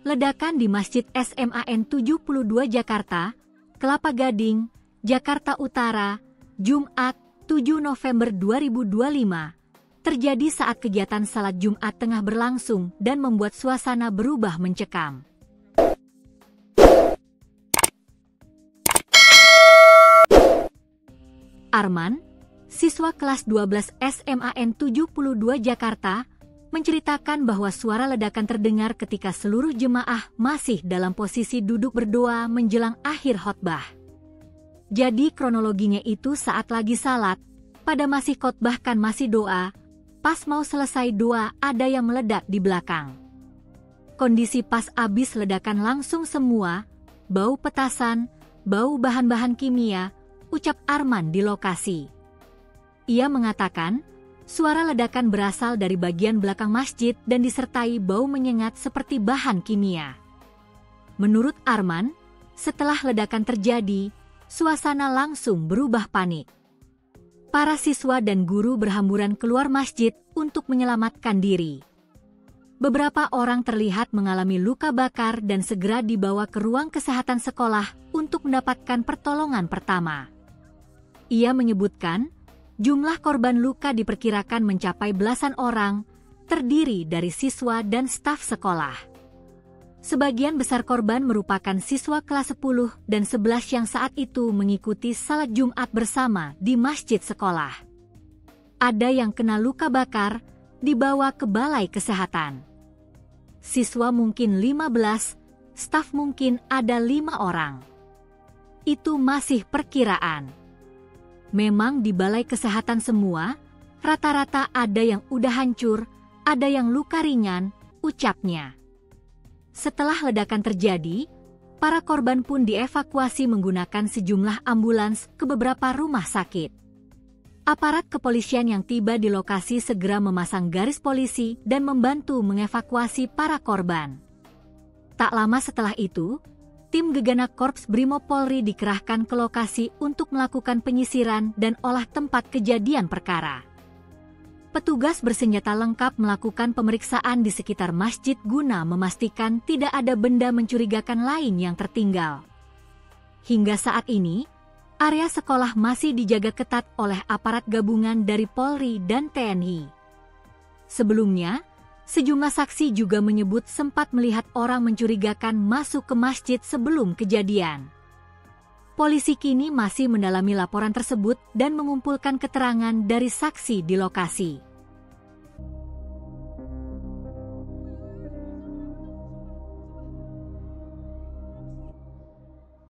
Ledakan di Masjid SMAN 72 Jakarta, Kelapa Gading, Jakarta Utara, Jumat, 7 November 2025, terjadi saat kegiatan salat Jumat tengah berlangsung dan membuat suasana berubah mencekam. Arman, siswa kelas 12 SMAN 72 Jakarta, menceritakan bahwa suara ledakan terdengar ketika seluruh jemaah masih dalam posisi duduk berdoa menjelang akhir khotbah. Jadi kronologinya itu saat lagi salat, pada masih khotbah kan masih doa, pas mau selesai doa ada yang meledak di belakang. Kondisi pas abis ledakan langsung semua, bau petasan, bau bahan-bahan kimia, ucap Arman di lokasi. Ia mengatakan, suara ledakan berasal dari bagian belakang masjid dan disertai bau menyengat seperti bahan kimia. Menurut Arman, setelah ledakan terjadi, suasana langsung berubah panik. Para siswa dan guru berhamburan keluar masjid untuk menyelamatkan diri. Beberapa orang terlihat mengalami luka bakar dan segera dibawa ke ruang kesehatan sekolah untuk mendapatkan pertolongan pertama. Ia menyebutkan, jumlah korban luka diperkirakan mencapai belasan orang, terdiri dari siswa dan staf sekolah. Sebagian besar korban merupakan siswa kelas 10 dan 11 yang saat itu mengikuti salat Jumat bersama di masjid sekolah. Ada yang kena luka bakar, dibawa ke balai kesehatan. Siswa mungkin 15, staf mungkin ada 5 orang. Itu masih perkiraan. Memang di balai kesehatan semua, rata-rata ada yang udah hancur, ada yang luka ringan, ucapnya. Setelah ledakan terjadi, para korban pun dievakuasi menggunakan sejumlah ambulans ke beberapa rumah sakit. Aparat kepolisian yang tiba di lokasi segera memasang garis polisi dan membantu mengevakuasi para korban. Tak lama setelah itu, tim Gegana Korps Brimob Polri dikerahkan ke lokasi untuk melakukan penyisiran dan olah tempat kejadian perkara. Petugas bersenjata lengkap melakukan pemeriksaan di sekitar masjid guna memastikan tidak ada benda mencurigakan lain yang tertinggal. Hingga saat ini, area sekolah masih dijaga ketat oleh aparat gabungan dari Polri dan TNI. Sebelumnya, sejumlah saksi juga menyebut sempat melihat orang mencurigakan masuk ke masjid sebelum kejadian. Polisi kini masih mendalami laporan tersebut dan mengumpulkan keterangan dari saksi di lokasi.